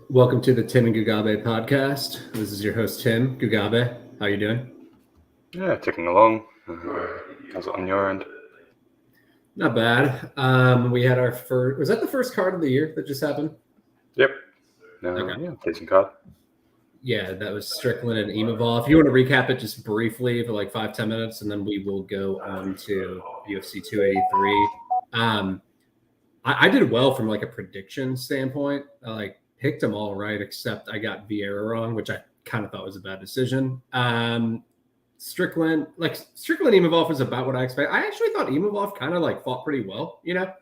Welcome to the Tim and Gugabe podcast. This is your host, Tim Gugabe. How you doing? Yeah, ticking along. How's it on your end? Not bad. We had our first. Was that the first card of the year that just happened? Yep. Okay. Yeah, decent card. Yeah, that was Strickland and Imavov. If you want to recap it just briefly for like 5-10 minutes, and then we will go on to UFC 283. I did well from like a prediction standpoint. I like picked them all right, except I got Vieira wrong, which I kind of thought was a bad decision. Strickland Imavov was about what I expected. I actually thought Imavov kind of like fought pretty well, you know.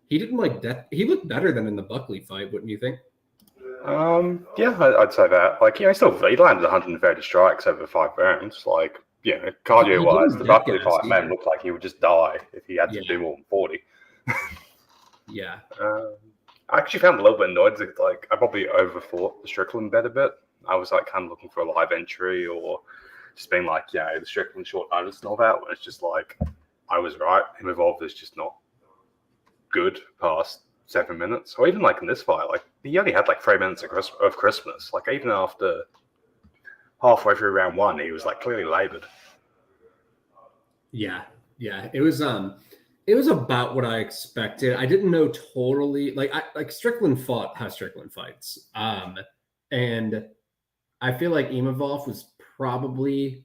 He didn't like death. He looked better than in the Buckley fight, wouldn't you think? Yeah, I'd say that. Like, he landed 130 strikes over 5 rounds. Like, cardio-wise, the Buckley fight, man, looked like he would just die if he had to do more than 40. Yeah. I actually found a little bit annoyed that, like, I probably overthought the Strickland bet a bit. I was, like, kind of looking for a live entry or just being like, the Strickland short notice and all that, when it's just like, I was right. Him evolved is just not good past 7 minutes. Or even, like, in this fight, like, he only had, like, 3 minutes of Christmas. Like, even after halfway through round one, he was, like, clearly labored. Yeah. It was about what I expected. I didn't know totally like Strickland fought how Strickland fights. And I feel like Imavov was probably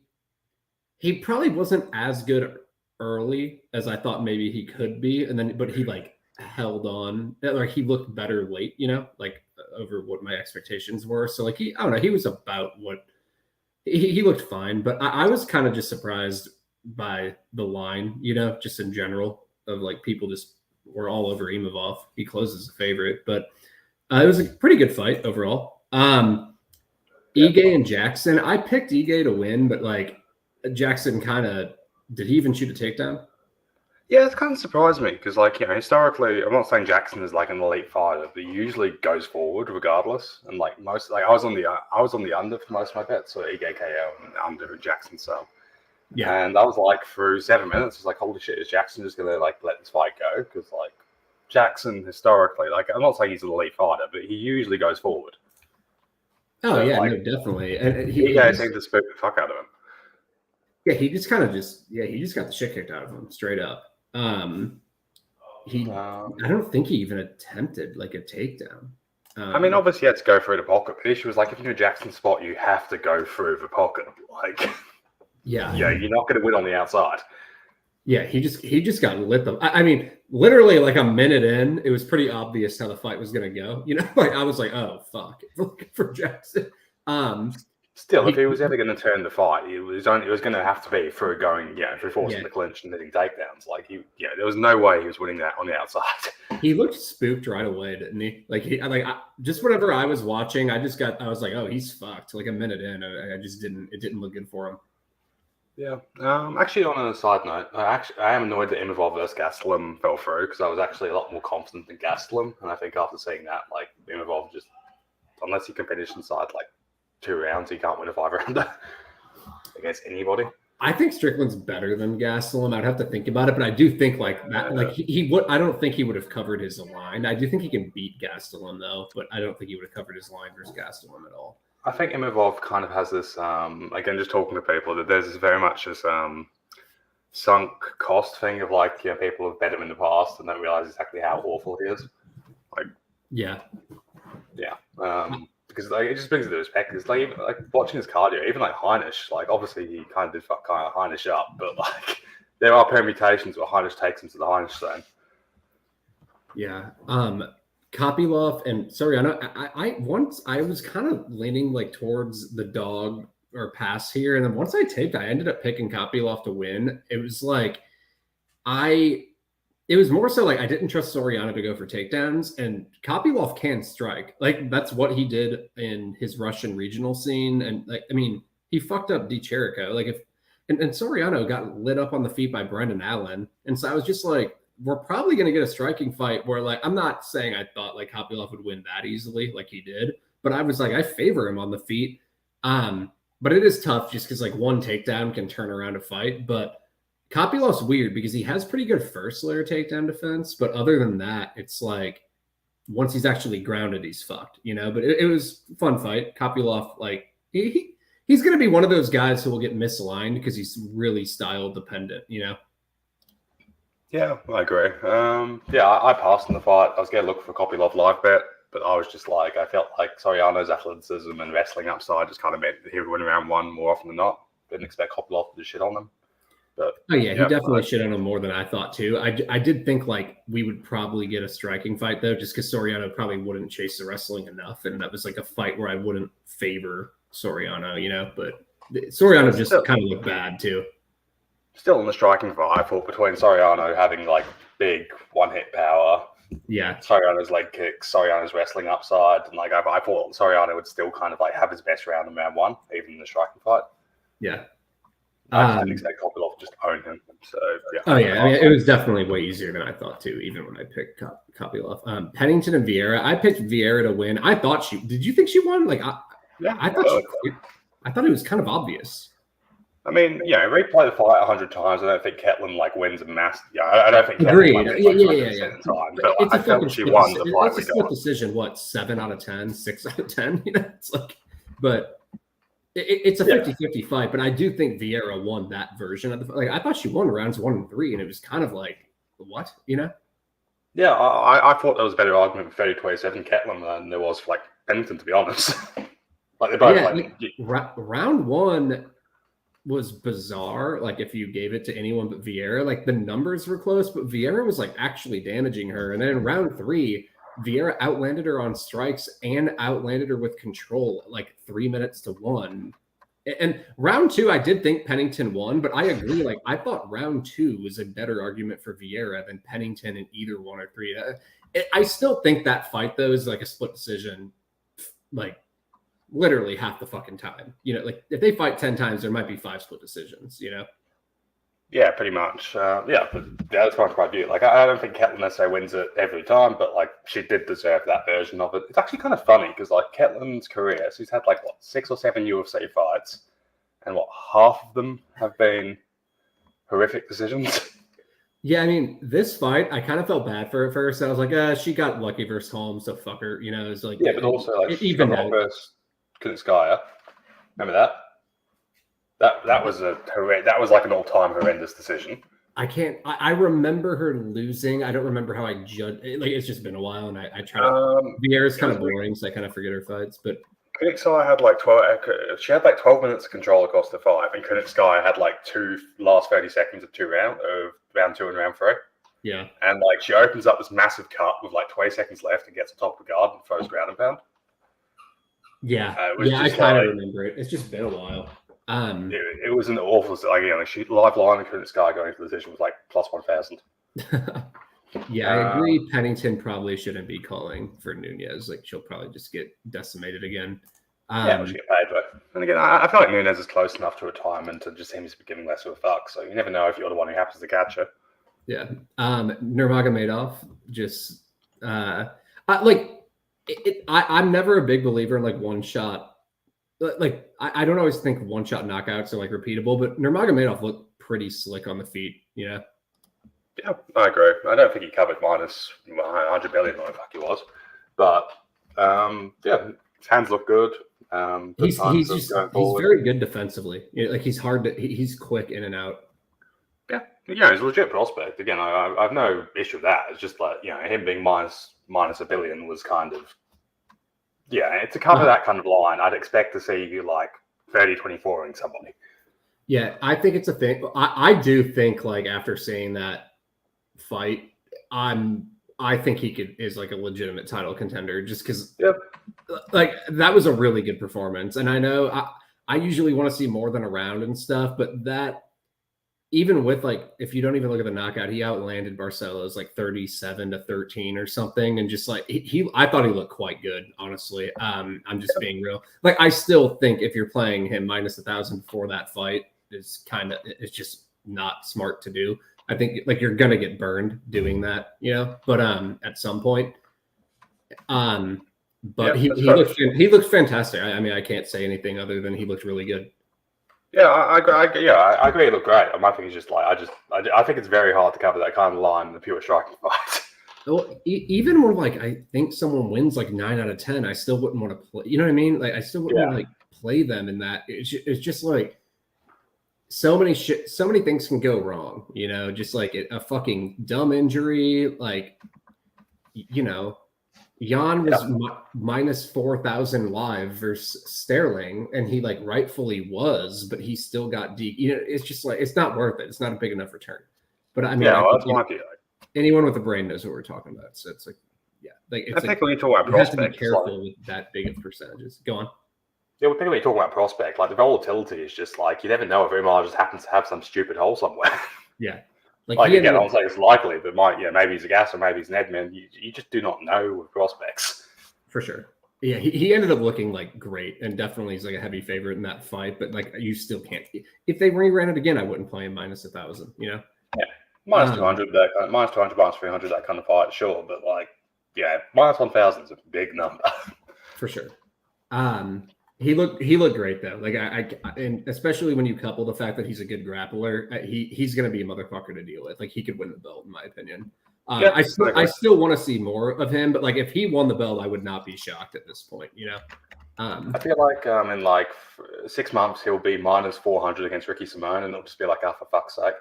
wasn't as good early as I thought maybe he could be. And then but he like held on. Like he looked better late, you know, like over what my expectations were. So like I don't know, he was about what he looked fine, but I was kind of just surprised by the line, you know, just in general of like people just were all over Imavov. He closes a favorite, but it was a pretty good fight overall. Ige and Jackson, I picked Ige to win, but like Jackson did he even shoot a takedown? Yeah, it's kind of surprised me because, like, historically, I'm not saying Jackson is like an elite fighter, but he usually goes forward regardless. And like I was on the under for most of my bets, so Ige KO and under Jackson sell. Yeah, and I was like, through 7 minutes, I was like, holy shit, is Jackson just gonna like let this fight go? Because like Jackson historically, like, I'm not saying he's an elite fighter, but he usually goes forward. Oh but, yeah, like, no, definitely. And he seemed to spook the fuck out of him. Yeah, he just got the shit kicked out of him straight up. I don't think he even attempted like a takedown. I mean, obviously, he had to go through the pocket. But the issue was like, if you're in a Jackson spot, you have to go through the pocket. Like, yeah, you're not going to win on the outside. Yeah, he just got lit them. I mean, literally, like a minute in, it was pretty obvious how the fight was going to go. You know, like I was like, oh fuck, for Jackson. Still, if he was ever going to turn the fight, it was going to have to be through forcing the clinch and hitting takedowns. Like there was no way he was winning that on the outside. He looked spooked right away, didn't he? Just whenever I was watching, I was like, oh, he's fucked. Like a minute in, it didn't look good for him. Yeah. Actually, on a side note, I am annoyed that Imavov versus Gastelum fell through because I was actually a lot more confident than Gastelum, and I think after seeing that, like Imavov just, unless he can finish inside like 2 rounds, he can't win a 5-rounder against anybody. I think Strickland's better than Gastelum. I'd have to think about it, but I do think like that. Like he would. I don't think he would have covered his line. I do think he can beat Gastelum though, but I don't think he would have covered his line versus Gastelum at all. I think Imavov kind of has this. Again, just talking to people, that there's very much this sunk cost thing of like people have bet him in the past and don't realize exactly how awful he is. Like yeah. Because like it just brings it to respect. It's like watching his cardio, even like Heinisch. Like obviously he kind of did fuck Heinisch up, but like there are permutations where Heinisch takes him to the Heinisch zone. Yeah. Kopylov and Soriano. I was kind of leaning like towards the dog or pass here, and then once I taped, I ended up picking Kopylov to win. It was like it was more so like I didn't trust Soriano to go for takedowns, and Kopylov can strike. Like that's what he did in his Russian regional scene, and like I mean, he fucked up Teixeira. Like and Soriano got lit up on the feet by Brendan Allen, and so I was just like, we're probably going to get a striking fight where like I'm not saying I thought like Kopylov would win that easily, like he did, but I was like I favor him on the feet. But it is tough just because like one takedown can turn around a fight, but. Kopylov's weird because he has pretty good first layer takedown defense, but other than that, it's like once he's actually grounded, he's fucked, you know. But it was a fun fight. Kopylov, like he's going to be one of those guys who will get misaligned because he's really style dependent, you know. Yeah, I agree. I passed in the fight. I was going to look for Kopylov live bet, but I was just like, I felt like Soriano's athleticism and wrestling upside just kind of meant that he would win round one more often than not. Didn't expect Kopylov to shit on him. But he definitely shit on him more than I thought too. I did think like we would probably get a striking fight though, just because Soriano probably wouldn't chase the wrestling enough, and that was like a fight where I wouldn't favor Soriano, you know. But Soriano just kind of looked bad too. Still in the striking fight, I thought between Soriano having like big one-hit power, Soriano's leg kicks, Soriano's wrestling upside, and like I thought Soriano would still kind of like have his best round in round one, even in the striking fight. Yeah. I didn't expect Kopylov just own him. So yeah. Oh yeah, I mean, it was definitely way easier than I thought too. Even when I picked Kopylov, Pennington and Vieira, I picked Vieira to win. I thought she. Did you think she won? Like I thought it was kind of obvious. I mean, replay the fight 100 times. I don't think Ketlin like wins a mass. Yeah, I don't think. Agreed. Yeah. But I felt she won the fight. It's a split decision. What, 7 out of 10, 6 out of 10? You know, it's like, but it's a 50-50 fight. But I do think Vieira won that version of the fight. Like I thought she won rounds 1 and 3, and it was kind of like what, you know? Yeah, I thought there was a better argument for 30-27 Ketlin than there was for like Pennington, to be honest. Like they both round 1 was bizarre. Like if you gave it to anyone but Vieira, like the numbers were close, but Vieira was like actually damaging her. And then in round 3, Vieira outlanded her on strikes and outlanded her with control, like 3 minutes to 1. And round 2, I did think Pennington won, but I agree. Like I thought round 2 was a better argument for Vieira than Pennington in either 1 or 3. I still think that fight though is like a split decision, like literally half the fucking time. You know, like if they fight 10 times, there might be 5 split decisions, you know? Yeah, pretty much. But that's my point of view. Like, I don't think Ketlin necessarily wins it every time, but like she did deserve that version of it. It's actually kind of funny because like Ketlin's career, she's had like 6 or 7 UFC fights, and half of them have been horrific decisions. Yeah, I mean, this fight, I kind of felt bad for her at first. I was like, she got lucky versus Holmes, so fuck her. You know, it's like but also like even versus Kunitskaya. Remember that? That was like an all-time horrendous decision. I remember her losing. I don't remember how I judged. Like it's just been a while, and I try to. Vieira's kind of boring, so I kind of forget her fights. But Kunitskaya had like 12. She had like 12 minutes of control across the 5, and Kunitskaya had like last 30 seconds of round 2 and round 3. Yeah, and like she opens up this massive cut with like 20 seconds left and gets on top of the guard and throws ground and pound. Yeah, I kind of remember it. It's just been a while. It was an awful. She live line and Kunitskaya going into the decision was like plus 1,000. Yeah, I agree. Pennington probably shouldn't be calling for Nunes. Like she'll probably just get decimated again. She'll get paid though. And again, I feel like Nunes is close enough to retirement to just seems to be giving less of a fuck. So you never know if you're the one who happens to catch her. Yeah, Nurmagomedov just I'm never a big believer in like one shot. Like I don't always think one shot knockouts are like repeatable, but Nurmagomedov looked pretty slick on the feet. You know. Yeah, I agree. I don't think he covered minus 100 billion. I fuck he was, but his hands look good. He's very good defensively. Like he's quick in and out. He's a legit prospect. Again, I have no issue with that. It's just like him being minus $1 billion was kind of to cover that kind of line. I'd expect to see you like 30-24ing somebody. Yeah, I think it's a thing. I do think like after seeing that fight, I think he is like a legitimate title contender just because like that was a really good performance. And I know I usually want to see more than a round and stuff, but that even with like if you don't even look at the knockout, he outlanded Barcelos like 37-13 or something, and just like I thought he looked quite good, honestly. I'm just being real. Like I still think if you're playing him minus 1,000 before that fight it's just not smart to do. I think like you're gonna get burned doing that, but at some point. But he looked fantastic. I mean, I can't say anything other than he looked really good. Yeah, I agree. It looked great. My thing is just like I think it's very hard to cover that kind of line in the pure striking fight. Well, even when like I think someone wins like 9 out of 10, I still wouldn't want to play. You know what I mean? Like I still wouldn't want to like play them in that. It's just like so many things can go wrong. You know, just like a fucking dumb injury, like you know. Jan was minus 4,000 live versus Sterling, and he like rightfully was, but he still got deep. You know, it's just like it's not worth it. It's not a big enough return. But I mean, that's my view. Anyone with a brain knows what we're talking about. So it's like, yeah, like it's I think like, when you talk about you have to be prospects, careful with that big of percentages. Go on. Yeah, well, when you talk about prospect, like the volatility is just like you never know if Umar just happens to have some stupid hole somewhere. Yeah. Like again, I'm saying it's likely, but maybe he's a gas or maybe he's an Edmund. You just do not know with prospects. For sure. Yeah, he ended up looking like great, and definitely he's like a heavy favorite in that fight. But like, you still can't. If they reran it again, I wouldn't play him minus 1,000. You know. Yeah, minus 200, minus 200, minus 300, that kind of fight, sure. But like, yeah, minus 1,000 is a big number. For sure. He looked great though. Like and especially when you couple the fact that he's a good grappler, he's going to be a motherfucker to deal with. Like he could win the belt in my opinion. I still want to see more of him, but like if he won the belt, I would not be shocked at this point. You know. I feel like in like 6 months he'll be minus 400 against Ricky Simone, and it'll just be like, oh, for fuck's sake.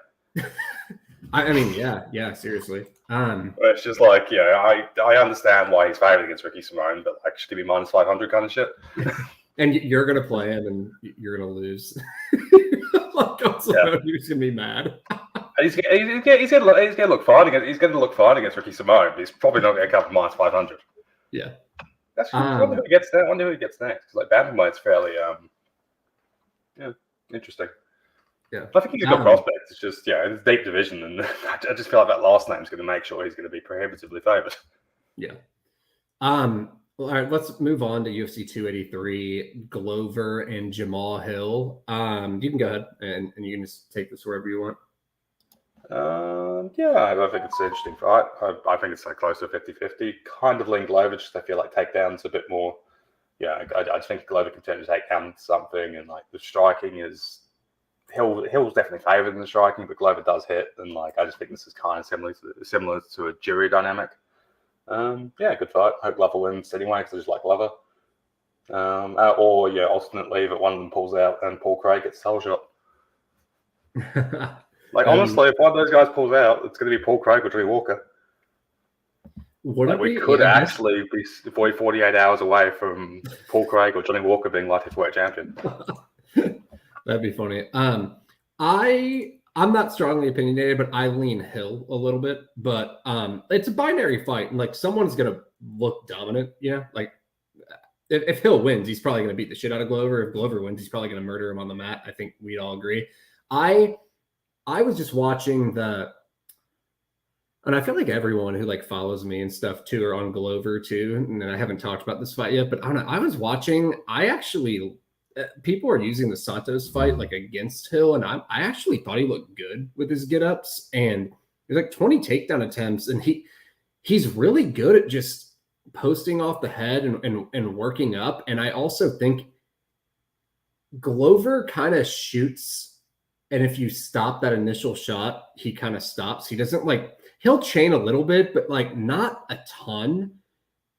I mean, yeah, seriously. It's just like, I understand why he's favored against Ricky Simone, but actually be minus 500 kind of shit. And you're gonna play him, and you're gonna lose. Like, also, he's gonna be mad. He's gonna look fine against. He's gonna look fine against Ricky Simone, but he's probably not gonna come minus 500. Yeah, that's I wonder who gets next. I wonder who gets next. Because like bantamweight's fairly interesting. Yeah, I think he's a good prospect. It's just it's a deep division, and I just feel like that last name's going to make sure he's going to be prohibitively favored. Yeah. Well, all right, let's move on to UFC 283, Glover and Jamal Hill. You can go ahead and you can just take this wherever you want. I think it's an interesting fight. I think it's like close to 50-50. Kind of lean Glover, just I feel like takedowns a bit more. Yeah, I think Glover can turn to take down something, and like the striking is Hill's definitely favored in the striking, but Glover does hit, and like I just think this is kind of similar to a jury dynamic. Good fight. Hope Glover wins anyway because I just like Glover. Alternately, if one of them pulls out and Paul Craig gets sole shot. Like honestly, if one of those guys pulls out, it's going to be Paul Craig or Drew Walker. We could actually be 48 hours away from Paul Craig or Johnny Walker being light heavyweight champion. That'd be funny. I'm not strongly opinionated, but I lean Hill a little bit. But it's a binary fight, and like someone's gonna look dominant. You know, like if Hill wins, he's probably gonna beat the shit out of Glover. If Glover wins, he's probably gonna murder him on the mat. I think we'd all agree. I was just watching and I feel like everyone who like follows me and stuff too are on Glover too. And I haven't talked about this fight yet, but I don't know. I was watching. People are using the Santos fight like against Hill, and I actually thought he looked good with his get-ups, and there's like 20 takedown attempts, and he's really good at just posting off the head and working up. And I also think Glover kind of shoots, and if you stop that initial shot, he kind of stops. He doesn't he'll chain a little bit, but like not a ton.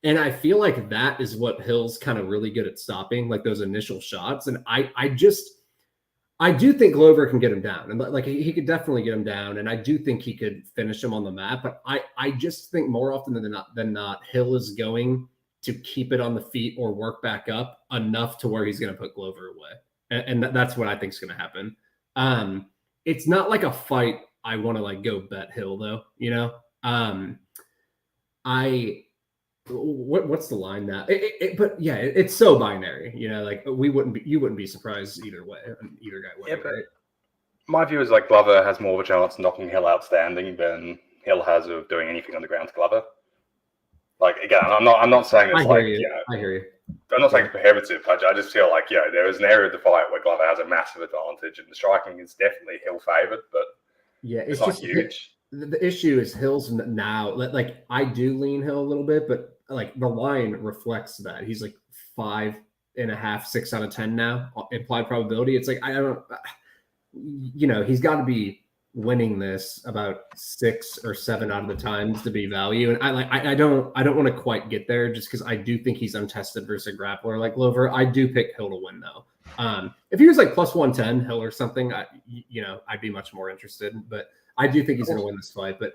And I feel like that is what Hill's kind of really good at stopping, like those initial shots. And I do think Glover can get him down, and like he could definitely get him down. And I do think he could finish him on the mat. But I just think more often than not, Hill is going to keep it on the feet or work back up enough to where he's going to put Glover away. And that's what I think is going to happen. It's not like a fight I want to like go bet Hill though, you know. What's the line now? But yeah, it's so binary, you know. Like you wouldn't be surprised either way, either guy way. Right? My view is like Glover has more of a chance of knocking Hill out standing than Hill has of doing anything on the ground to Glover. Like again, I'm not saying it's I hear you. I'm not saying it's prohibitive. I just feel like there is an area of the fight where Glover has a massive advantage, and the striking is definitely Hill favored, but it's not huge. The issue is Hill's now. Like I do lean Hill a little bit, but like the line reflects that he's like 5.5, 6 out of 10 now implied probability. It's like I don't, he's got to be winning this about 6 or 7 out of the times to be value. And I don't want to quite get there just because I do think he's untested versus a grappler like Glover. I do pick Hill to win though. If he was like plus 110 Hill or something, I'd be much more interested. But I do think he's going to win this fight. But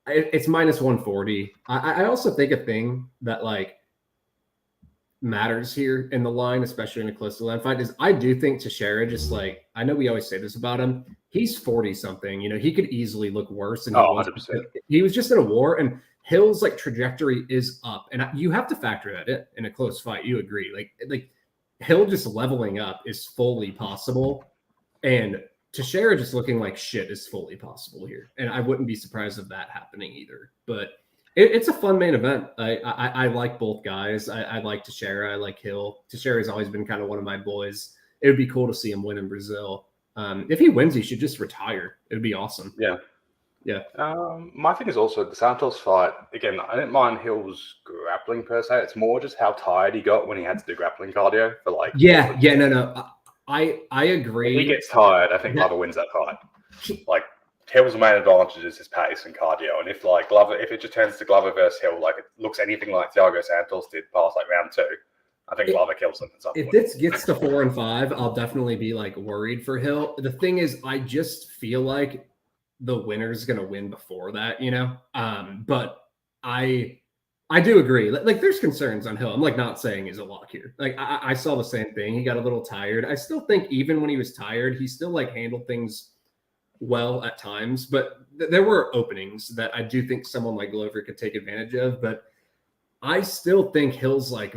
it's minus 140. I also think a thing that like matters here in the line, especially in a close to line fight, is I do think Teixeira just like, I know we always say this about him. He's 40 something, he could easily look worse. And 100%. He was just in a war, and Hill's like trajectory is up. And you have to factor that in a close fight. You agree. Like Hill just leveling up is fully possible. And Teixeira just looking like shit is fully possible here. And I wouldn't be surprised if that happening either. But it's a fun main event. I like both guys. I like Teixeira. I like Hill. Teixeira's always been kind of one of my boys. It would be cool to see him win in Brazil. If he wins, he should just retire. It would be awesome. Yeah. Yeah. My thing is also the Santos fight. Again, I didn't mind Hill's grappling per se. It's more just how tired he got when he had to do grappling cardio for like. Yeah. No. I agree. If he gets tired, I think Glover wins that fight. Like Hill's main advantage is his pace and cardio, and if it just turns to Glover versus Hill, like it looks anything like Thiago Santos did past like round 2, I think Glover kills him at some point. If this gets to 4 and 5, I'll definitely be like worried for Hill. The thing is, I just feel like the winner's gonna win before that, But I do agree. Like there's concerns on Hill. I'm like not saying he's a lock here. Like I saw the same thing. He got a little tired. I still think even when he was tired, he still like handled things well at times, but there were openings that I do think someone like Glover could take advantage of. But I still think Hill's like,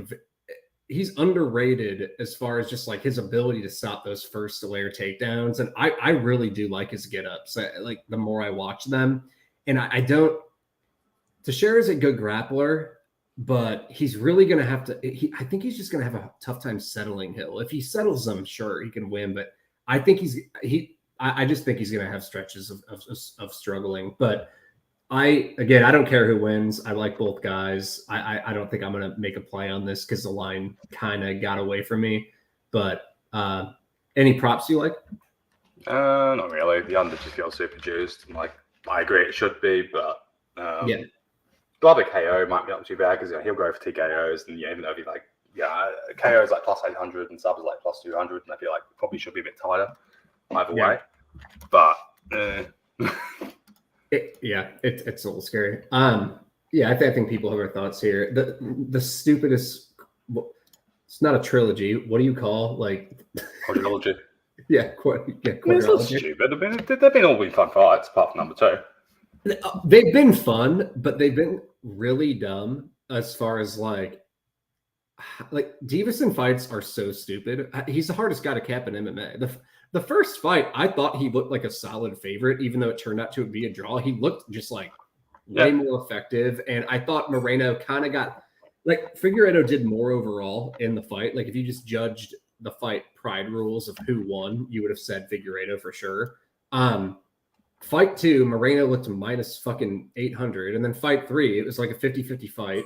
he's underrated as far as just like his ability to stop those first layer takedowns. And I really do like his get ups. Like the more I watch them, and I don't, Teixeira's a good grappler, but he's really going to have to, I think he's just going to have a tough time settling Hill. If he settles them, sure, he can win, but I think I just think he's going to have stretches of struggling. But I don't care who wins. I like both guys. I don't think I'm going to make a play on this because the line kind of got away from me. But any props you like? Not really. The under just feels super juiced. I agree it should be, but yeah. Glover KO might be up too bad because he'll go for TKOs, and even though he's KO is like plus 800 and sub is like plus 200, and I feel like probably should be a bit tighter either way. But it's a little scary. I think people have their thoughts here. The stupidest. It's not a trilogy. What do you call like quadrilogy? Quadrilogy. It's not stupid. They've been all fun fights apart from number 2. They've been fun, but they've been really dumb as far as like Davison fights are so stupid. He's the hardest guy to cap in MMA. The first fight, I thought he looked like a solid favorite, even though it turned out to be a draw. He looked just like way more effective. And I thought Moreno kind of got Figueiredo did more overall in the fight. Like if you just judged the fight pride rules of who won, you would have said Figueiredo for sure. Fight 2, Moreno looked minus fucking 800. And then fight 3, it was like a 50-50 fight.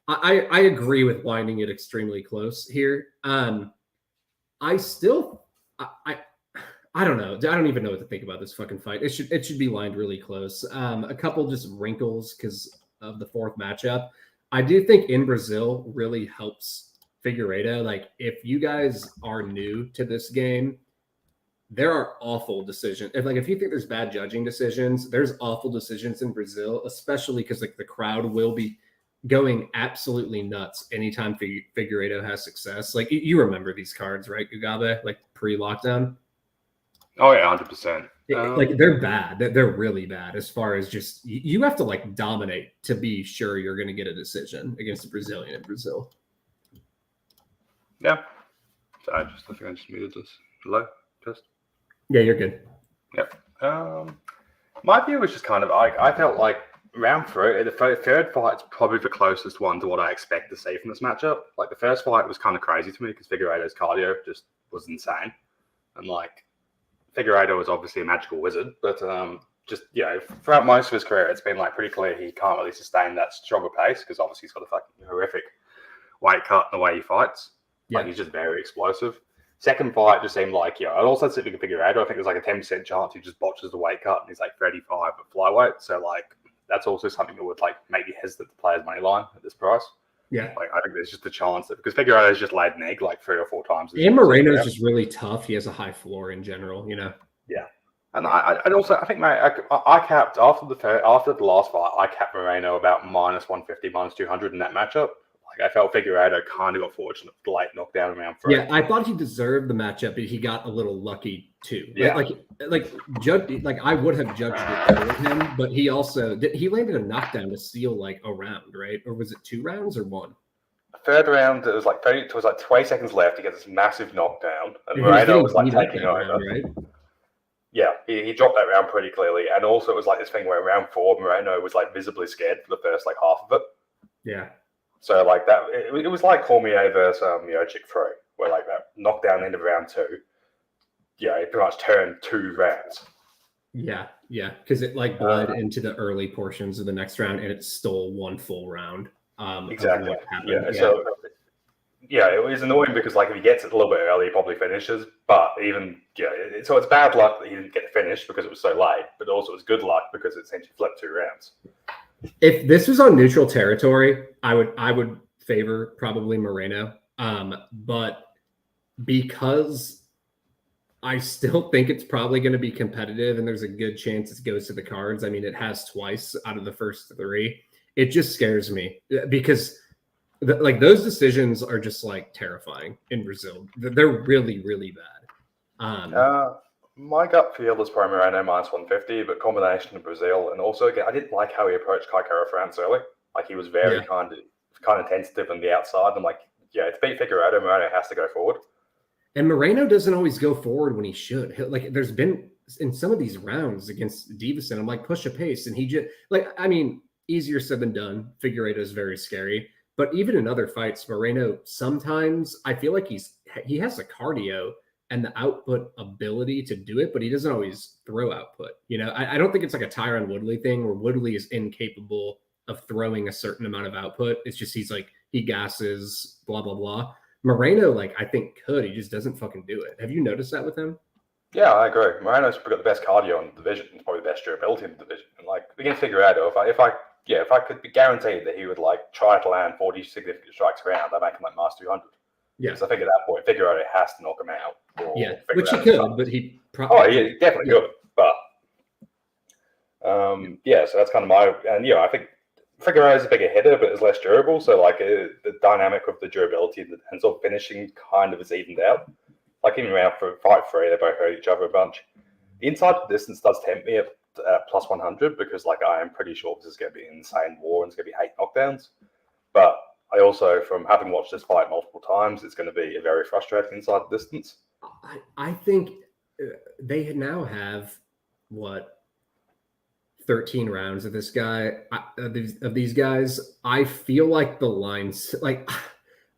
I agree with winding it extremely close here. I don't know. I don't even know what to think about this fucking fight. It should be lined really close. A couple just wrinkles because of the 4th matchup. I do think in Brazil really helps Figueiredo. Like if you guys are new to this game, there are awful decisions. If you think there's bad judging decisions, there's awful decisions in Brazil, especially because the crowd will be going absolutely nuts anytime Figueiredo has success. You remember these cards, right, Gugabe? Pre-lockdown. Oh yeah, 100%. They're bad. They're really bad as far as just you have to dominate to be sure you're going to get a decision against a Brazilian in Brazil. Yeah. So I think I just muted this. Hello. Yeah, you're good. Yep. My view was just kind of I felt like round 3, the third fight's probably the closest one to what I expect to see from this matchup. The first fight was kind of crazy to me because Figueiredo's cardio just was insane, and Figueiredo was obviously a magical wizard, but throughout most of his career, it's been pretty clear he can't really sustain that stronger pace because obviously he's got a fucking horrific weight cut in the way he fights. He's just very explosive. Second fight just seemed like, I'd also said Figueiredo. I think there's like a 10% chance he just botches the weight cut and he's like 35 at flyweight. So like that's also something that would like make me hesitant to play his money line at this price. Yeah. Like I think there's just a chance that because Figueiredo's just laid an egg like 3 or 4 times. And Moreno's just really tough. He has a high floor in general, Yeah. And I think, mate, I capped after the last fight, I capped Moreno about minus 150, minus 200 in that matchup. Like I felt Figueiredo kind of got fortunate with the late knockdown in round 3. Yeah, I thought he deserved the matchup, but he got a little lucky too. Yeah. Like I would have judged it for him, but he also he landed a knockdown to steal like a round, right? Or was it 2 rounds or 1? Third round, it was like 20 seconds left. He gets this massive knockdown, and Moreno was like taking over. Round, right? Yeah, he dropped that round pretty clearly, and also it was like this thing where round 4, Moreno was like visibly scared for the first like half of it. Yeah. So like that, it was like Cormier versus Miocic 3, where like that knockdown end of round 2. Yeah, he pretty much turned 2 rounds. Yeah, because it like bled into the early portions of the next round, and it stole 1 full round. Exactly. So it was annoying because like if he gets it a little bit early, he probably finishes. But even so it's bad luck that he didn't get finished because it was so late. But also it was good luck because it essentially flipped 2 rounds. If this was on neutral territory, I would favor probably Moreno. But because I still think it's probably going to be competitive, and there's a good chance it goes to the cards. I mean, it has twice out of the first 3. It just scares me because those decisions are just like terrifying in Brazil. They're really, really bad. My gut feel is probably Moreno minus 150, but combination of Brazil and also again, I didn't like how he approached Kai Kara France early. Like he was very kind of tentative on the outside. I'm like, to beat Figueiredo, Moreno has to go forward. And Moreno doesn't always go forward when he should. There's been in some of these rounds against Davison, I'm like, push a pace, and he just easier said than done. Figueiredo is very scary, but even in other fights, Moreno sometimes I feel like he has the cardio and the output ability to do it, but he doesn't always throw output. I don't think it's like a Tyron Woodley thing where Woodley is incapable of throwing a certain amount of output. It's just he gasses, blah blah blah. Moreno, I think could. He just doesn't fucking do it. Have you noticed that with him? Yeah, I agree. Moreno's got the best cardio in the division. It's probably the best durability in the division. And against Figueiredo, if I could be guaranteed that he would try to land 40 significant strikes around, I'd make him minus 200. Yeah. Because I think at that point, Figueiredo has to knock him out. Which he could, but he probably. Oh, yeah, definitely could. But so that's kind of I think Figueiredo is a bigger hitter, but is less durable. So the dynamic of the durability and sort of finishing kind of is evened out. Even around for fight 3, they both hurt each other a bunch. The inside distance does tempt me at plus 100 because I am pretty sure this is going to be an insane war and it's going to be 8 knockdowns. But I also, from having watched this fight multiple times, it's going to be a very frustrating inside distance. I think they now have 13 rounds of this guy, of these guys. I feel like the lines,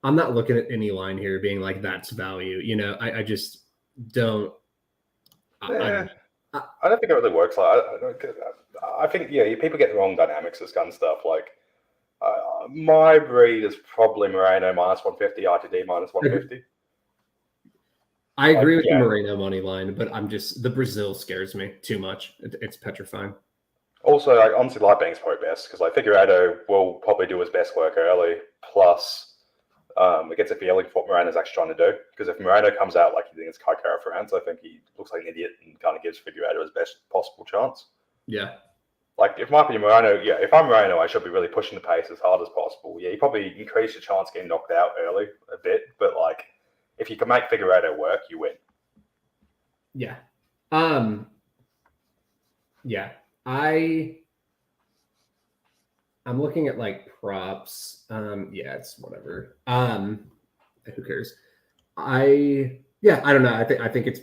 I'm not looking at any line here being that's value. I just don't. I don't think it really works. I think people get the wrong dynamics, this kind of stuff. My read is probably Moreno minus 150, ITD minus 150. I agree with the Moreno money line, but the Brazil scares me too much. It's petrifying. Also, honestly, light bang's probably best because Figueiredo will probably do his best work early. Plus, it gets a feeling for what Moreno's actually trying to do. Because if Moreno comes out like he thinks Kai Kara France, I think he looks like an idiot and kind of gives Figueiredo his best possible chance. Yeah. If my opinion, Moreno, if I'm Moreno, I should be really pushing the pace as hard as possible. Yeah, you probably increase your chance of getting knocked out early a bit, but if you can make Figueiredo work, you win. Yeah. Yeah. I'm looking at props. It's whatever. Who cares? I don't know. I think it's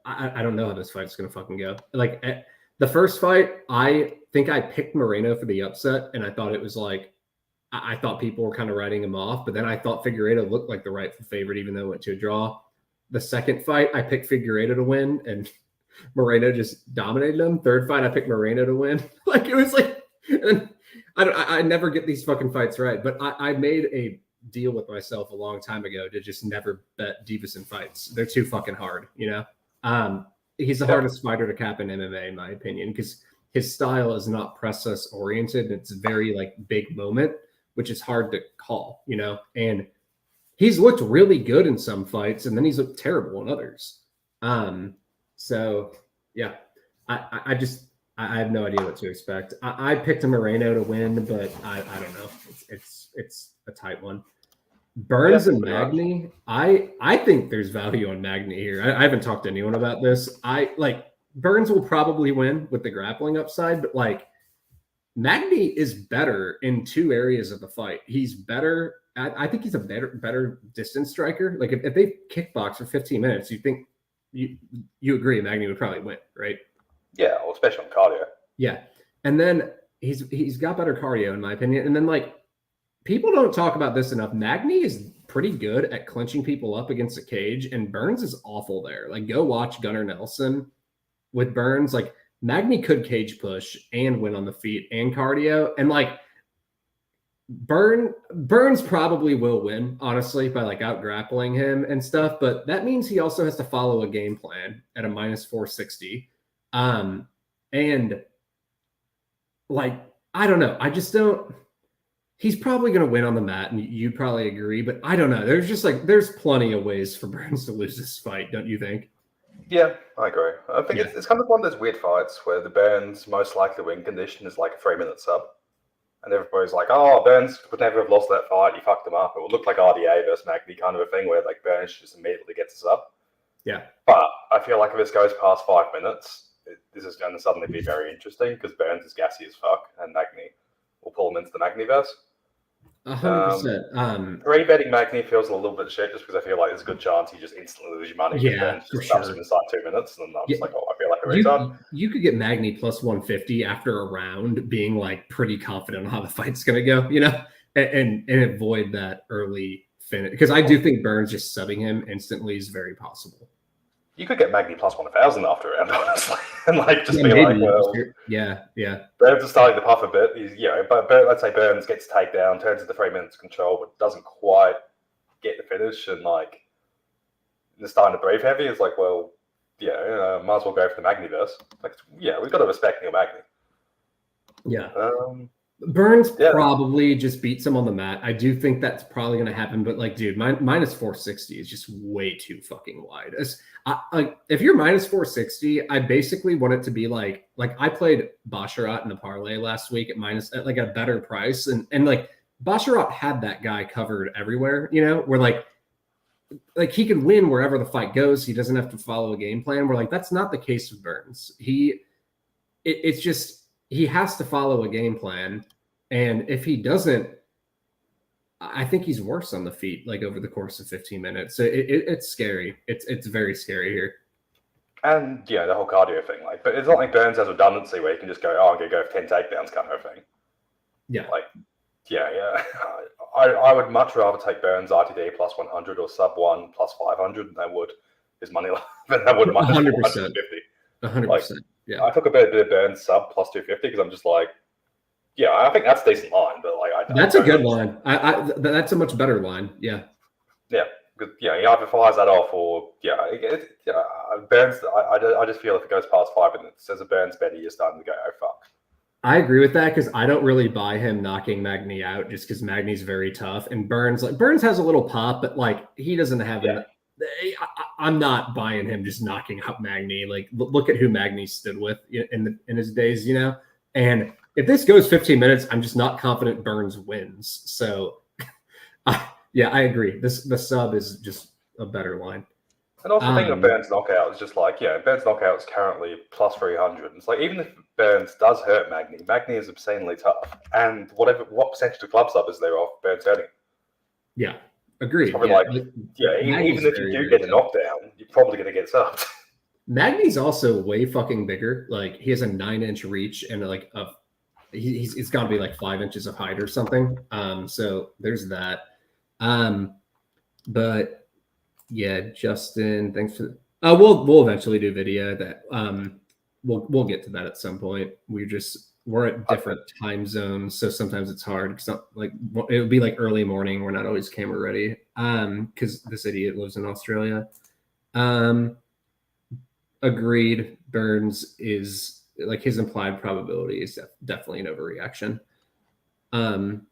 I don't know how this fight's gonna fucking go. The first fight, I think I picked Moreno for the upset, and I thought it was I thought people were kind of writing him off, but then I thought Figueiredo looked like the rightful favorite, even though it went to a draw. The second fight, I picked Figueiredo to win, and Moreno just dominated him. Third fight, I picked Moreno to win. It was and I never get these fucking fights right, but I made a deal with myself a long time ago to just never bet Davison fights. They're too fucking hard, you know? He's the hardest fighter to cap in MMA, in my opinion, because his style is not process oriented. It's very like big moment, which is hard to call, you know? And he's looked really good in some fights, and then he's looked terrible in others. So yeah, I have no idea what to expect. I picked a Moreno to win, but I don't know. It's a tight one. Burns and Magny. I think there's value on Magny here. I haven't talked to anyone about this. I like Burns will probably win with the grappling upside, but like Magny is better in two areas of the fight. He's better. I think he's a better distance striker. Like if they kickbox for 15 minutes, you think you agree Magny would probably win, right? Yeah, well, especially on cardio. Yeah. And then he's got better cardio in my opinion. And then like people don't talk about this enough. Magny is pretty good at clinching people up against a cage, and Burns is awful there. Like go watch Gunnar Nelson with Burns. Like Magny could cage push and win on the feet and cardio. And like Burns probably will win, honestly, by like out grappling him and stuff. But that means he also has to follow a game plan at a minus 460. And like, I don't know. I just don't. He's probably going to win on the mat, and you probably agree. But I don't know. There's plenty of ways for Burns to lose this fight, don't you think? Yeah, I agree. I think it's kind of one of those weird fights where the Burns most likely win condition is like a 3-minute sub. And everybody's like, oh, Burns would never have lost that fight. You fucked him up. It would look like RDA versus Magny kind of a thing where like Burns just immediately gets us up. Yeah. But I feel like if this goes past 5 minutes, this is going to suddenly be very interesting because Burns is gassy as fuck and Magny will pull him into the Magnyverse. 100%. Betting Magny feels a little bit shit just because I feel like there's a good chance you just instantly lose your money. Yeah, for just sure. Inside 2 minutes, and I'm just like, oh, I feel like a retard. You could get Magny plus 150 after a round, being like pretty confident on how the fight's gonna go, you know, and avoid that early finish because I do think Burns just subbing him instantly is very possible. You could get Magny plus 1,000 after a round, honestly, and like just be like, well, yeah. Burns is starting to puff a bit. But let's say Burns gets a takedown, turns into 3 minutes control, but doesn't quite get the finish, and like they're starting to breathe heavy. It's like, well, might as well go for the Magnyverse. Like, we've got to respect Neil Magny. Yeah. Burns probably just beats him on the mat. I do think that's probably going to happen, but like, dude, minus 460 is just way too fucking wide. If you're minus 460, I basically want it to be like I played Basharat in a parlay last week at like a better price, and like Basharat had that guy covered everywhere, you know, where like he can win wherever the fight goes. He doesn't have to follow a game plan. We're like, that's not the case with Burns. It's just. He has to follow a game plan, and if he doesn't, I think he's worse on the feet. Like over the course of 15 minutes, so it's scary. It's very scary here. And the whole cardio thing, like, but it's not like Burns has redundancy where you can just go, oh, I'm gonna go for 10 takedowns, kind of thing. Yeah, like, I would much rather take Burns RTD plus 100 or sub 1 plus 500 than I would his money than I would 100%, 150. Yeah, I took a bit of Burns sub plus 250 because I'm just like, I think that's a decent line, but like, that's a good line. That's a much better line. Yeah, because he either fires that off or Burns. I just feel if it goes past 5 minutes, as a Burns betty, you're starting to go, oh fuck. I agree with that because I don't really buy him knocking Magny out just because Magny's very tough, and Burns has a little pop, but like he doesn't have it. I'm not buying him just knocking out Magny. Like, look at who Magny stood with in his days, you know? And if this goes 15 minutes, I'm just not confident Burns wins. So, I agree. The sub is just a better line. And also thinking of Burns knockout is just like, Burns knockout is currently plus 300. It's like, even if Burns does hurt Magny is obscenely tough. And what percentage of club sub is there off Burns hurting? Yeah. Agreed. Even if you do get a knockdown, you're probably going to get subbed. Magny's also way fucking bigger. Like he has a 9-inch reach and like it's got to be like 5 inches of height or something. So there's that. But yeah, Justin, thanks for. We'll eventually do video that. We'll get to that at some point. We're we're at different time zones, so sometimes it's hard. Cause like it would be like early morning. We're not always camera ready. Because this idiot lives in Australia. Agreed. Burns is like his implied probability is definitely an overreaction. And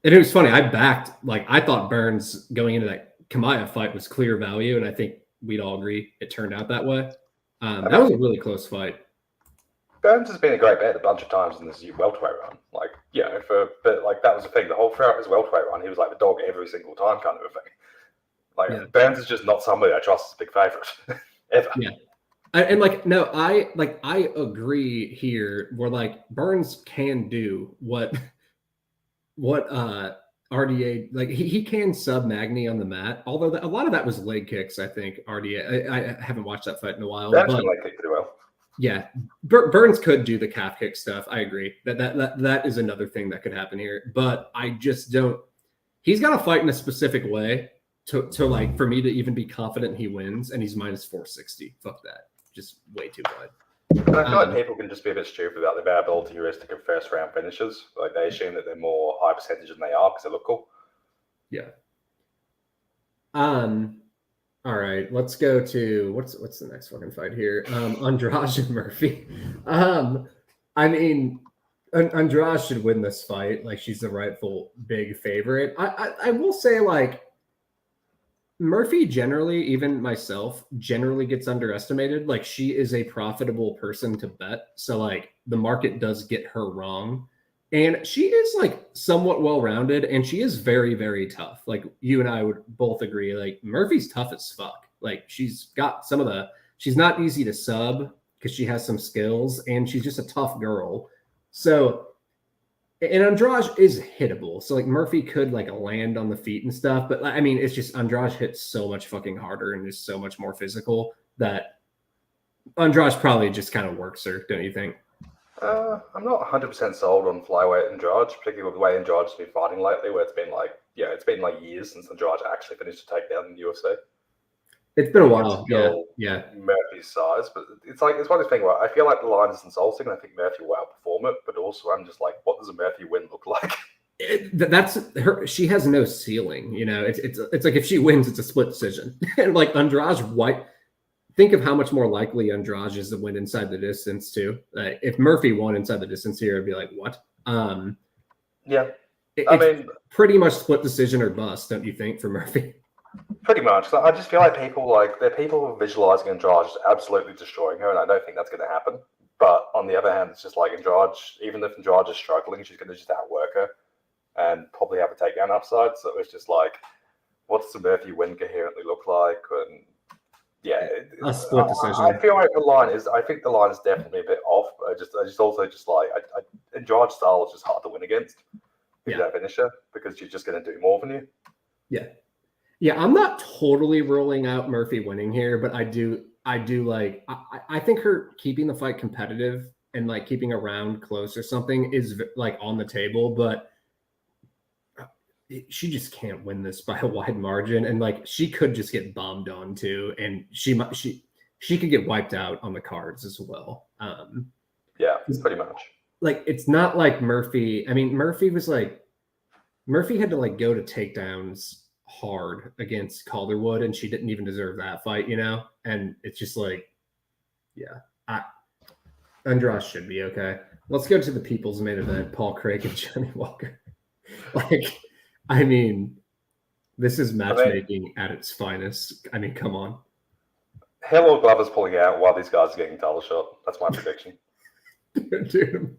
it was funny. I thought Burns going into that Kamaya fight was clear value, and I think we'd all agree it turned out that way. That was a really close fight. Burns has been a great bet a bunch of times in this welterweight run. Like, but like that was the thing. The whole throughout his welterweight run, he was like the dog every single time, kind of a thing. Like Burns is just not somebody I trust as a big favorite ever. Yeah, and like no, I agree here. Where like Burns can do what RDA like he can sub Magny on the mat. Although a lot of that was leg kicks. I think RDA. I haven't watched that fight in a while. Burns can leg kick pretty well. Yeah, Burns could do the calf kick stuff. I agree. That is another thing that could happen here. But I just don't. He's got to fight in a specific way to like for me to even be confident he wins. And he's minus 460. Fuck that. Just way too wide. And I feel like people can just be a bit stupid about the availability heuristic of first round finishes. Like they assume that they're more high percentage than they are because they look cool. Yeah. All right, let's go to what's the next fucking fight here? Andrade and Murphy. I mean, Andrade should win this fight. Like she's the rightful big favorite. I will say like Murphy generally, even myself, generally gets underestimated. Like she is a profitable person to bet. So like the market does get her wrong. And she is like somewhat well-rounded and she is very, very tough. Like you and I would both agree, like Murphy's tough as fuck. Like she's got she's not easy to sub because she has some skills and she's just a tough girl. So, and Andrade is hittable. So like Murphy could like land on the feet and stuff. But I mean, it's just Andrade hits so much fucking harder and is so much more physical that Andrade probably just kind of works her, don't you think? I'm not 100% sold on flyweight Andrade, particularly with the way Andrade's been fighting lately, where it's been like years since Andrade actually finished a takedown in the UFC. It's been a while, yeah. Murphy's size, but it's one of those things where I feel like the line is insulting, and I think Murphy will outperform it, but also I'm just like, what does a Murphy win look like? That's her. She has no ceiling, you know. It's like if she wins, it's a split decision, and like Andrade white. Think of how much more likely Andrade is to win inside the distance too. If Murphy won inside the distance here, I'd be like, what? Yeah, it's pretty much split decision or bust, don't you think, for Murphy? Pretty much. So I just feel like people who are visualizing Andrade just absolutely destroying her, and I don't think that's going to happen. But on the other hand, it's just like Andrade, even if Andrade is struggling, she's going to just outwork her and probably have a takedown upside. So it's just like, what does the Murphy win coherently look like? And yeah, a split decision. I feel like I think the line is definitely a bit off. But I just also like Andrade's style is just hard to win against. If you don't finish her, because she's just going to do more than you. Yeah. Yeah, I'm not totally ruling out Murphy winning here, but I do like I think her keeping the fight competitive and like keeping a round close or something is like on the table, but she just can't win this by a wide margin, and like she could just get bombed on too, and she could get wiped out on the cards as well. Yeah, pretty much. Like it's not like Murphy. I mean, Murphy had to like go to takedowns hard against Calderwood, and she didn't even deserve that fight, you know. And it's just like, yeah, Andrade should be okay. Let's go to the people's main event: Paul Craig and Johnny Walker. Like, I mean, this is matchmaking at its finest. I mean, come on. Hill or Glover's pulling out while these guys are getting title shot. That's my prediction. Dude,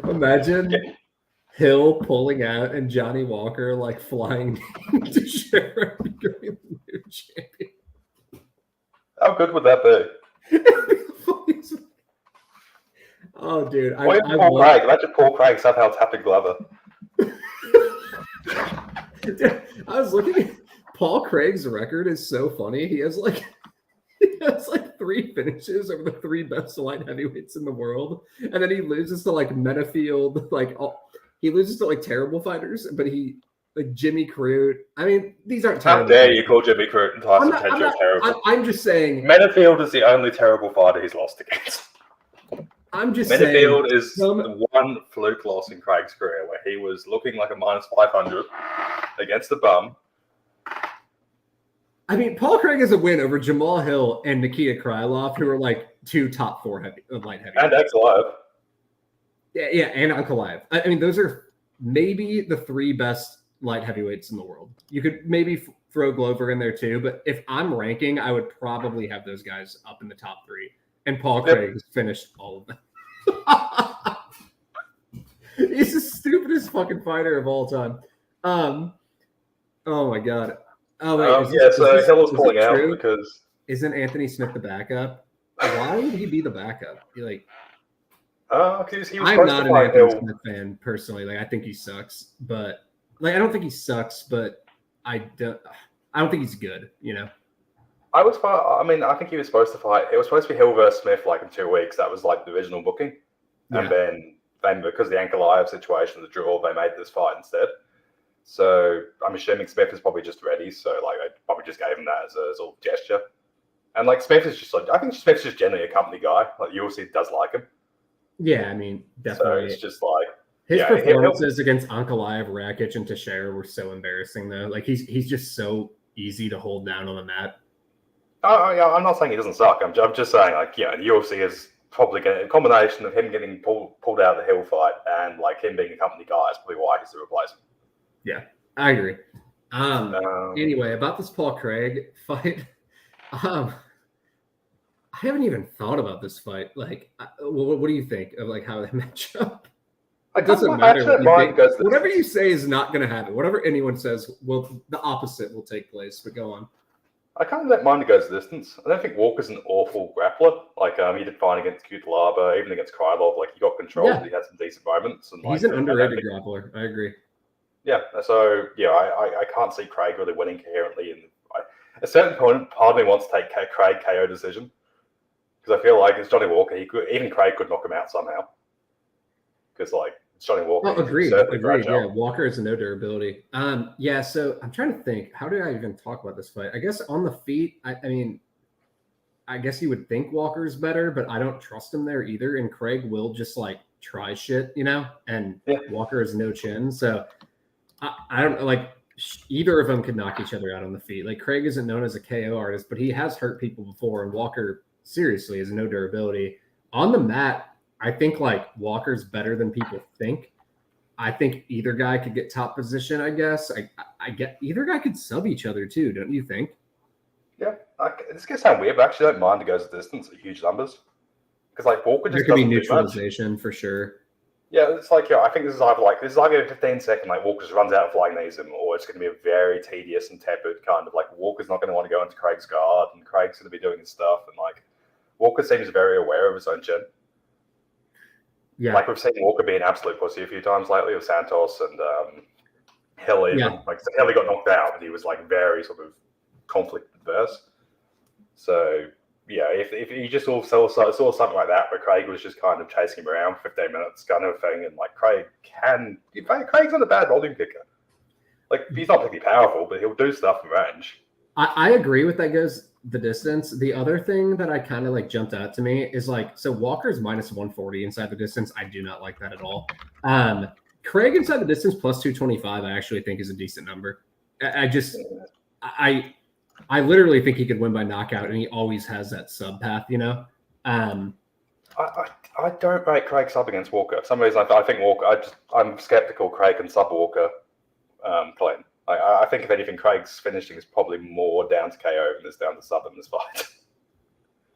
imagine Hill pulling out and Johnny Walker like flying to Teixeira and becoming the new champion. How good would that be? Oh, dude. Imagine Paul Craig somehow tapping Glover. Dude, I was looking at Paul Craig's record is so funny. He has like 3 finishes over the 3 best light heavyweights in the world, and then he loses to like Metafield, he loses to like terrible fighters, but he like Jimmy Crute. I mean, these aren't terrible. How dare you call Jimmy Crute and Tyson Tetcher terrible? I'm just saying. Metafield is the only terrible fighter he's lost against. I'm just saying. Minifield is the one fluke loss in Craig's career where he was looking like a minus 500 against the bum. I mean, Paul Craig has a win over Jamal Hill and Nikita Krylov, who are like 2 top 4 light heavy. And X-Live. Yeah, and Ankalaev. I mean, those are maybe the 3 best light heavyweights in the world. You could maybe throw Glover in there too, but if I'm ranking, I would probably have those guys up in the top 3. And Paul Craig has finished all of them. He's the stupidest fucking fighter of all time. Oh my god. Oh wait, so Hill was pulling out because isn't Anthony Smith the backup? Why would he be the backup? Because he was I'm not an Anthony Hill. Smith fan personally. Like I think he sucks, but I don't think he sucks, but I don't think he's good. I think he was supposed to fight. It was supposed to be Hill versus Smith like in 2 weeks. That was like the original booking, and then because of the Ankalaev situation, the draw, they made this fight instead. So I'm assuming Smith is probably just ready. So like they probably just gave him that as a gesture. And like Smith is just I think Smith's just generally a company guy. Like UFC does like him. Yeah, I mean definitely. So it's just like his performances against Ankalaev, Rakic, and Teixeira were so embarrassing though. Like he's just so easy to hold down on the mat. Oh yeah, I'm not saying he doesn't suck. I'm just saying like the UFC is probably a combination of him getting pulled out of the Hill fight and like him being a company guy is probably why he's the replacement. Yeah, I agree. Anyway, about this Paul Craig fight, I haven't even thought about this fight. Like, what do you think of like how they match up? It doesn't matter. Whatever you say is not going to happen. Whatever anyone says, the opposite will take place. But go on. I kind of don't mind it goes the distance. I don't think Walker's an awful grappler. Like he did fine against Kutalaba, even against Krylov. Like he got control. Yeah. He had some decent moments. And he's an underrated grappler. I agree. Yeah. So I can't see Craig really winning coherently. And at a certain point, part of me wants to take Craig KO decision because I feel like it's Johnny Walker. Even Craig could knock him out somehow. Because like it's Johnny Walker. Oh, agreed. Yeah, Walker is no durability. Yeah. So I'm trying to think. How do I even talk about this fight? I guess on the feet. I mean, I guess you would think Walker's better, but I don't trust him there either. And Craig will just like try shit, And Walker has no chin, so I don't like. Either of them could knock each other out on the feet. Like Craig isn't known as a KO artist, but he has hurt people before, and Walker seriously has no durability on the mat. I think like Walker's better than people think. I think either guy could get top position. I guess I get either guy could sub each other too. Don't you think? Yeah, this gonna sound weird, but I actually don't mind it goes the distance at huge numbers because like Walker just there could be neutralization for sure. Yeah, it's like I think this is either a 15-second like Walker just runs out of flying knees him, or it's going to be a very tedious and tepid kind of like Walker's not going to want to go into Craig's guard, and Craig's going to be doing his stuff, and like Walker seems very aware of his own chin. Yeah, like we've seen Walker be an absolute pussy a few times lately with Santos and Hill. Even like Hill got knocked out, but he was like very sort of conflict adverse. So yeah, if you just saw something like that, where Craig was just kind of chasing him around for 15 minutes, kind of thing, and like Craig's not a bad volume kicker. Like he's not particularly powerful, but he'll do stuff in range. I agree with that goes the distance. The other thing that I kind of like jumped out to me is like, so Walker's minus 140 inside the distance. I do not like that at all. Craig inside the distance plus 225, I actually think is a decent number. I literally think he could win by knockout, and he always has that sub path, I don't rate Craig sub against Walker. For some reason, I think Walker. I'm skeptical Craig can sub Walker clean. I think if anything, Craig's finishing is probably more down to KO than is down to sub in this fight.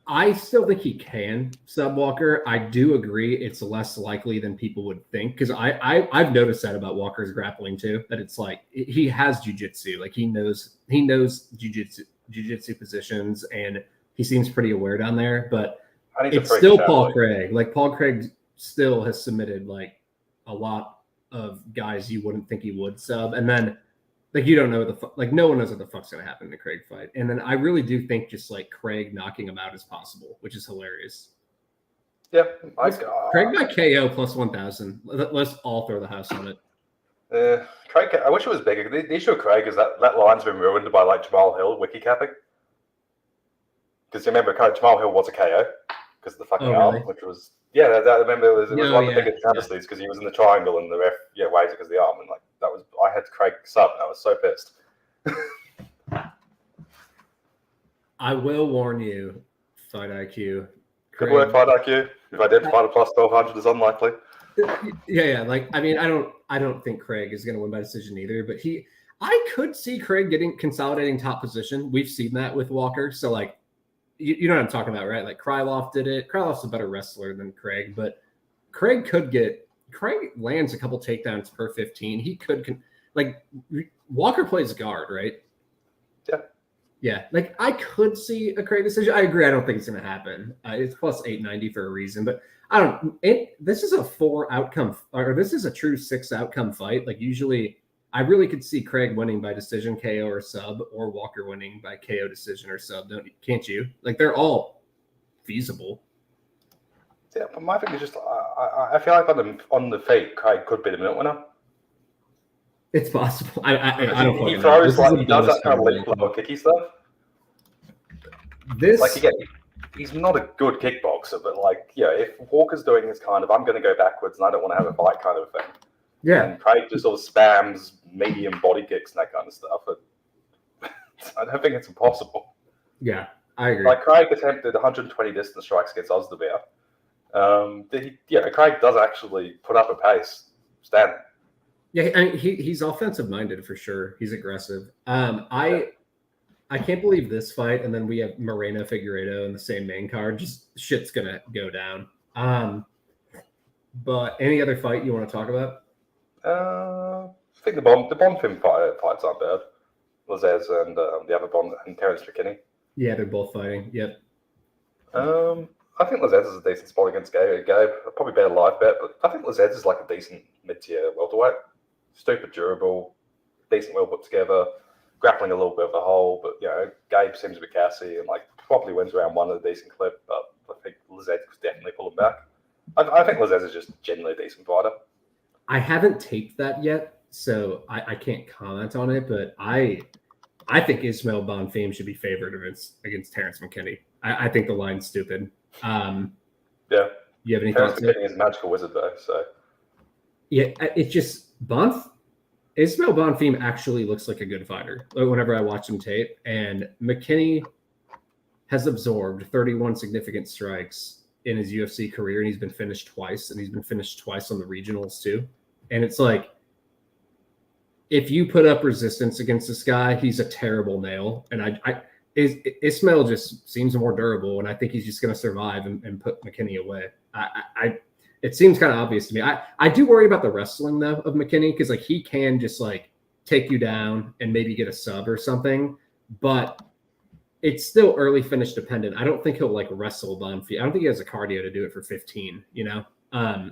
I still think he can sub Walker. I do agree it's less likely than people would think because I've noticed that about Walker's grappling too. That it's like he has jiu-jitsu, like he knows jiu-jitsu positions, and he seems pretty aware down there. But it's still Paul Craig. Like Paul Craig still has submitted like a lot of guys you wouldn't think he would sub, and then. Like you don't know no one knows what the fuck's gonna happen in a Craig fight, and then I really do think just like Craig knocking him out is possible, which is hilarious. Yeah, Craig got KO plus 1,000. Let's all throw the house on it. Craig, I wish it was bigger. The issue with Craig is that line's been ruined by like Jamal Hill wiki capping. Because remember, Jamal Hill was a KO because of the fucking arm, which was Yeah, I remember it was one of the biggest yeah. travesties because he was in the triangle and the ref waves it because of the arm, and like that was I had Craig sub and I was so pissed. I will warn you, Fight IQ. Good work, Fight IQ. If I did fight a plus 1200 is unlikely. Yeah. Like, I mean, I don't think Craig is going to win by decision either, but I could see Craig consolidating top position. We've seen that with Walker. So like, you know what I'm talking about, right? Like Krylov did it. Krylov's a better wrestler than Craig, but Craig lands a couple takedowns per 15. He could like Walker plays guard, right? Yeah. Yeah. Like I could see a Craig decision. I agree. I don't think it's going to happen. It's plus 890 for a reason, but this is a 4 outcome, or this is a true 6 outcome fight. Like usually I really could see Craig winning by decision, KO or sub, or Walker winning by KO decision or sub. Can't you? Like they're all feasible. Yeah, but my thing is just I feel like on the feet, Craig could be the minute winner. It's possible. I don't. He throws like he does that kind of leap lower kicky stuff. He's not a good kickboxer, but like if Walker's doing this kind of I'm going to go backwards and I don't want to have a fight kind of thing. Yeah, and Craig just sort of spams medium body kicks and that kind of stuff. But I don't think it's impossible. Yeah, I agree. Like Craig attempted 120 distance strikes against Ozdemir. Craig does actually put up a pace standing. Yeah, I mean, he's offensive minded for sure. He's aggressive. I can't believe this fight, and then we have Moreno Figueiredo in the same main card. Just shit's gonna go down. But any other fight you want to talk about? I think the Bonfim fights aren't bad. Lazez and the other Bond and Terence McKinney. Yeah, they're both fighting. Yep. I think Lazez is a decent spot against Gabe. Probably better live bet, but I think Lazez is like a decent mid-tier welterweight. Stupid durable, decent, well put together, grappling a little bit of a hole, but Gabe seems a bit gassy and like probably wins round 1 at a decent clip, but I think Lazez could definitely pull him back. I think Lazez is just generally a decent fighter. I haven't taped that yet, so I can't comment on it, but I think Ismail Bonfim should be favored against Terence McKinney. I think the line's stupid. Yeah. You have any Terence thoughts? McKinney is a magical wizard though, so. Yeah, it's just Ismail Bonfim actually looks like a good fighter whenever I watch him tape, and McKinney has absorbed 31 significant strikes in his UFC career, and he's been finished twice, and he's been finished twice on the regionals too. And it's like, if you put up resistance against this guy, he's a terrible nail. And Ismail just seems more durable, and I think he's just going to survive and put McKinney away. It seems kind of obvious to me. I do worry about the wrestling though of McKinney, because like he can just like take you down and maybe get a sub or something, but it's still early finish dependent. I don't think he'll like wrestle Bonfim. I don't think he has a cardio to do it for 15.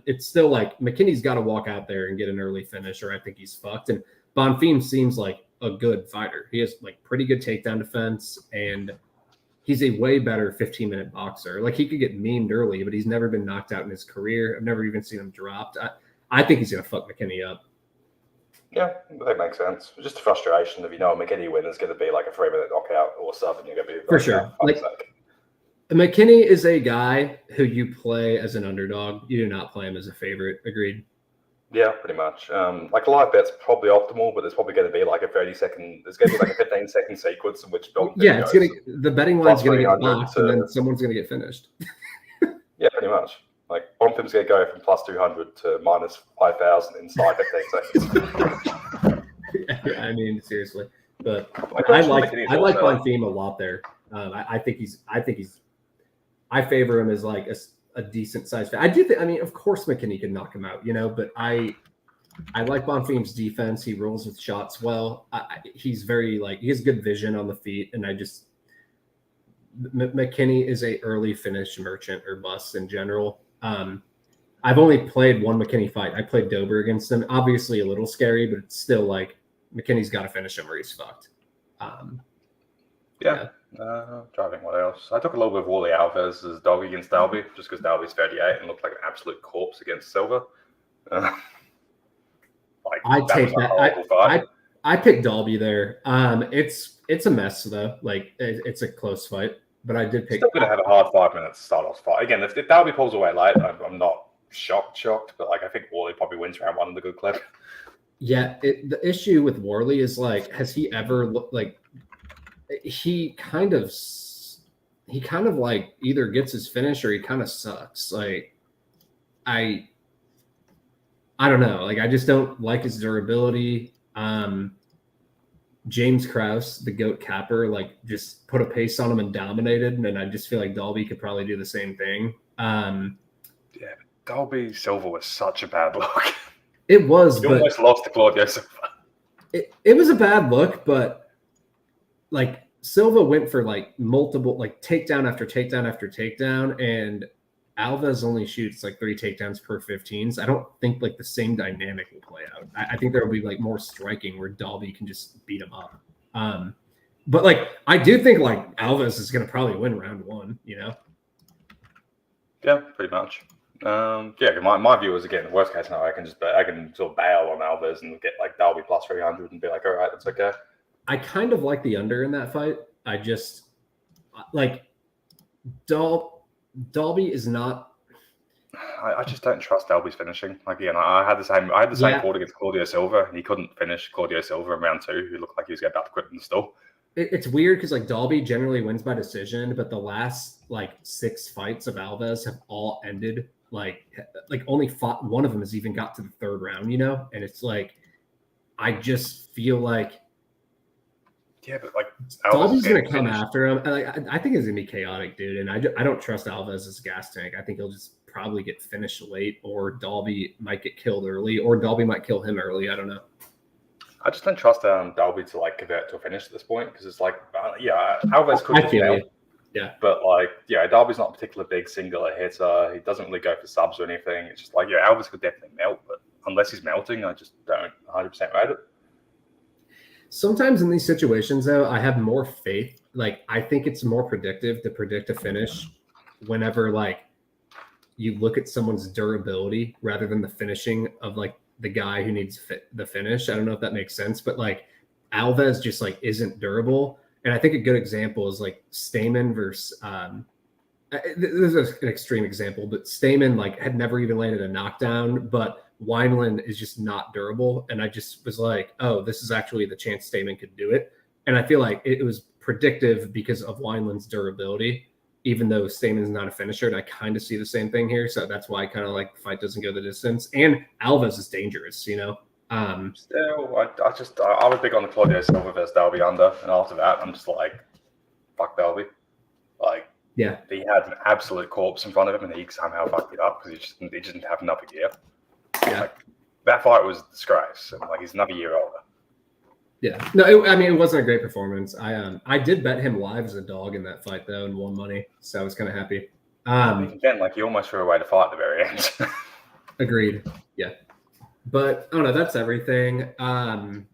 It's still like McKinney's got to walk out there and get an early finish, or I think he's fucked. And Bonfim seems like a good fighter. He has like pretty good takedown defense, and he's a way better 15-minute boxer. Like he could get memed early, but he's never been knocked out in his career. I've never even seen him dropped. I think he's gonna fuck McKinney up. Yeah, that makes sense. Just a frustration if a McKinney win is going to be like a 3-minute knockout or sub, and you're going to be for sure. Like McKinney is a guy who you play as an underdog. You do not play him as a favorite. Agreed. Yeah, pretty much. Like a live bet's probably optimal, but there's probably going to be like a 30-second. There's going to be like a 15-second sequence in which the betting line's going to get blocked, and then someone's going to get finished. Yeah, pretty much. Like Bonfim's going to go from plus 200 to minus 5,000 inside 15 seconds. Yeah, I mean, seriously, but I like Bonfim a lot there. I favor him as like a decent sized fan. I do think. I mean, of course, McKinney can knock him out, but I like Bonfim's defense. He rolls with shots well. He's very he has good vision on the feet, and McKinney is a early finish merchant or bust in general. I've only played one McKinney fight. I played Dober against him. Obviously a little scary, but it's still like McKinney's got to finish him or he's fucked. Driving what else? I took a little bit of Wally Alves' dog against Dalby, just because Dalby's 38 and looked like an absolute corpse against Silva. I take that. I picked Dalby there. It's a mess though. Like it's a close fight. but I did pick. Still going to have a hard 5 minutes to start off fight. Again, if Dalby pulls away late, I'm not shocked, but like I think Worley probably wins round 1 in the good clip. Yeah, the issue with Worley is like, has he ever looked like he kind of like either gets his finish or he kind of sucks. Like I don't know. Like I just don't like his durability. James Krause, the GOAT capper, like just put a pace on him and dominated, and I just feel like Dalby could probably do the same thing. Yeah, Dalby Silva was such a bad look. It was, he but almost lost to Claudio Silva. It was a bad look, but like Silva went for like multiple like takedown after takedown after takedown, and Alves only shoots like 3 takedowns per 15s. I don't think like the same dynamic will play out. I think there will be like more striking where Dalby can just beat him up. But like I do think like Alves is going to probably win round 1. You know? Yeah, pretty much. Yeah, my view is again, worst case scenario, I can sort of bail on Alves and get like Dalby plus 300 and be like, all right, that's okay. I kind of like the under in that fight. I just like Dalby is not. I just don't trust Dalby's finishing. Like again, I had the same thought against Claudio Silva, and he couldn't finish Claudio Silva in round 2. Who looked like he was about to quit in the stall. It's weird because like Dalby generally wins by decision, but the last like 6 fights of Alves have all ended like only fought one of them has even got to the 3rd round, you know? And it's like I just feel like but like Dalby's gonna come after him. I think it's gonna be chaotic, dude. And I don't trust Alves as gas tank. I think he'll just probably get finished late, or Dalby might get killed early, or Dalby might kill him early. I don't know. I just don't trust Dalby to like convert to a finish at this point because it's like, Alves could just melt. Yeah, but like, Dalby's not a particularly big singular hitter. He doesn't really go for subs or anything. It's just like, Alves could definitely melt, but unless he's melting, I just don't 100% rate it. Sometimes in these situations, though, I have more faith. Like, I think it's more predictive to predict a finish whenever, like, you look at someone's durability rather than the finishing of, like, the guy who needs the finish. I don't know if that makes sense, but, like, Alves just, like, isn't durable. And I think a good example is, like, Stamen versus this is an extreme example, but Stamen, like, had never even landed a knockdown, but Wineland is just not durable. And I just was like, oh, this is actually the chance Stamen could do it. And I feel like it was predictive because of Wineland's durability, even though Stamen's not a finisher. And I kind of see the same thing here. So that's why I kind of like the fight doesn't go the distance. And Alves is dangerous, you know? Still, I was big on the Claudio Silva versus Dalby under. And after that, I'm just like, fuck Dalby. Like, yeah, he had an absolute corpse in front of him and he somehow fucked it up because he just didn't have enough gear. Yeah. Like, that fight was a disgrace. And like he's another year older. Yeah. No, it wasn't a great performance. I did bet him live as a dog in that fight though and won money, so I was kind of happy. Again, like he almost threw away the fight at the very end. Agreed. Yeah. But I don't know. That's everything. I'm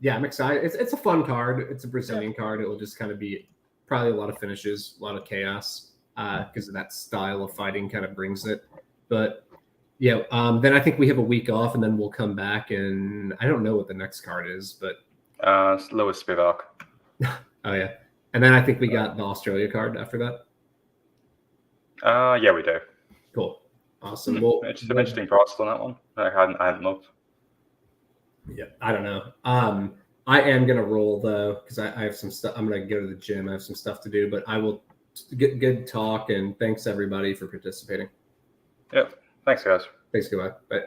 excited. It's a fun card. It's a Brazilian card. It will just kind of be probably a lot of finishes, a lot of chaos, because of that style of fighting kind of brings it. But yeah, then I think we have a week off, and then we'll come back, and I don't know what the next card is, but it's Lewis Spivak. Oh yeah, and then I think we got the Australia card after that. Yeah, we do. Cool, awesome. Well, it's an interesting price on that one. I hadn't looked. Yeah, I don't know. I am gonna roll though because I have some stuff. I'm gonna go to the gym. I have some stuff to do, but I will get good talk, and thanks everybody for participating. Yep. Thanks, guys. Thanks, goodbye. Bye.